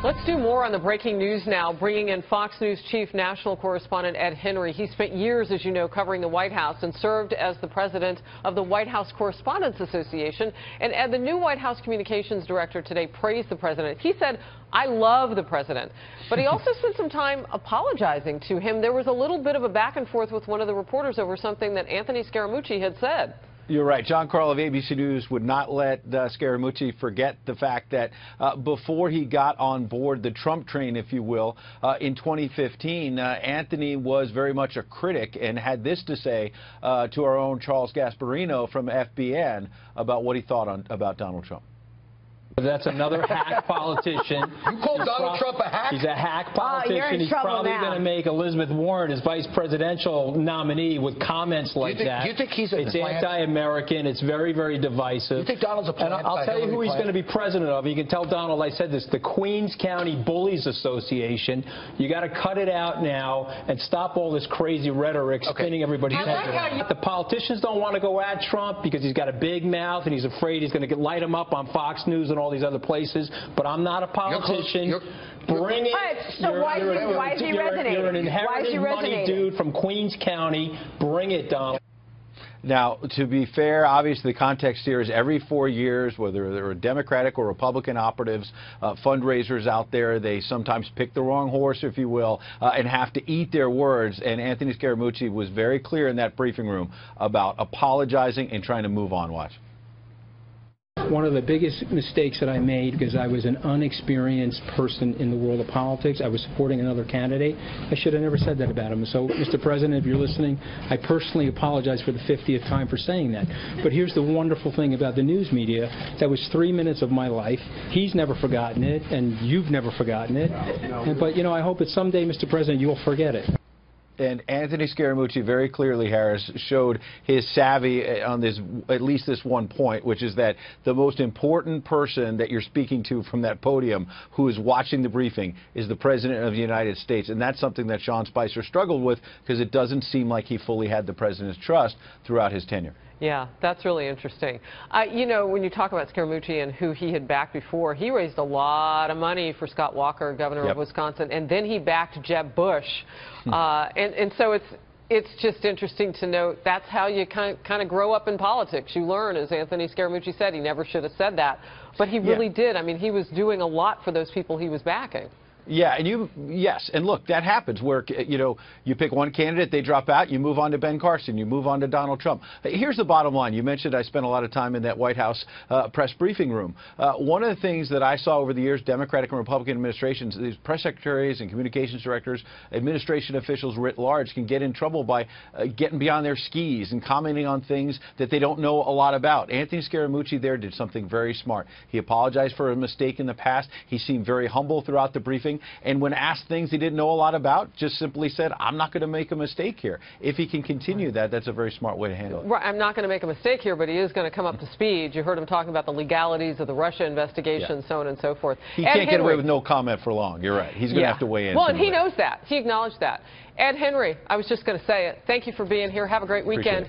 Let's do more on the breaking news now, bringing in Fox News chief national correspondent Ed Henry. He spent years, as you know, covering the White House and served as the president of the White House Correspondents Association. And Ed, the new White House communications director today praised the president. He said, "I love the president." But he also spent some time apologizing to him. There was a little bit of a back and forth with one of the reporters over something that Anthony Scaramucci had said. You're right. John Carl of ABC News would not let Scaramucci forget the fact that before he got on board the Trump train, if you will, in 2015, Anthony was very much a critic and had this to say to our own Charles Gasparino from FBN about what he thought about Donald Trump. That's another hack politician. You call Donald Trump a hack? He's a hack politician. You're in He's trouble probably now. going to make Elizabeth Warren his vice presidential nominee with comments like that. Do you think he's a It's plant? anti-American. It's very, very divisive. You think Donald's a plant? And I'll tell you who he's going to be president of. You can tell Donald I said this. The Queens County Bullies Association. You got to cut it out now and stop all this crazy rhetoric spinning everybody's head around. The politicians don't want to go at Trump because he's got a big mouth and he's afraid he's going to light him up on Fox News and all these other places. But I'm not a politician. Bring it. So why is he resonating? You're an inherited money dude from Queens County. Bring it, Donald. Now, to be fair, obviously the context here is every 4 years, whether they're Democratic or Republican operatives, fundraisers out there, they sometimes pick the wrong horse, if you will, and have to eat their words. And Anthony Scaramucci was very clear in that briefing room about apologizing and trying to move on. Watch. One of the biggest mistakes that I made, because I was an unexperienced person in the world of politics, I was supporting another candidate. I should have never said that about him. So, Mr. President, if you're listening, I personally apologize for the 50th time for saying that. But here's the wonderful thing about the news media. That was 3 minutes of my life. He's never forgotten it, and you've never forgotten it. But, you know, I hope that someday, Mr. President, you'll forget it. And Anthony Scaramucci very clearly, Harris, showed his savvy on this, at least this one point, which is that the most important person that you're speaking to from that podium who is watching the briefing is the President of the United States. And that's something that Sean Spicer struggled with because it doesn't seem like he fully had the President's trust throughout his tenure. Yeah, that's really interesting. You know, when you talk about Scaramucci and who he had backed before, he raised a lot of money for Scott Walker, governor of Wisconsin, and then he backed Jeb Bush. And so it's just interesting to note that's how you kind of grow up in politics. You learn, as Anthony Scaramucci said, he never should have said that, but he really did. I mean, he was doing a lot for those people he was backing. Yeah, and yes, and look, that happens where, you know, you pick one candidate, they drop out, you move on to Ben Carson, you move on to Donald Trump. Here's the bottom line. You mentioned I spent a lot of time in that White House press briefing room. One of the things that I saw over the years, Democratic and Republican administrations, these press secretaries and communications directors, administration officials writ large can get in trouble by getting beyond their skis and commenting on things that they don't know a lot about. Anthony Scaramucci there did something very smart. He apologized for a mistake in the past. He seemed very humble throughout the briefing. And when asked things he didn't know a lot about, just simply said, I'm not going to make a mistake here. If he can continue that, that's a very smart way to handle it. Right, I'm not going to make a mistake here, but he is going to come up to speed. You heard him talking about the legalities of the Russia investigation, so on and so forth. He can't get away with no comment for long. You're right. He's going to have to weigh in. Well, and he knows that. He acknowledged that. Ed Henry, I was just going to say it. Thank you for being here. Have a great weekend.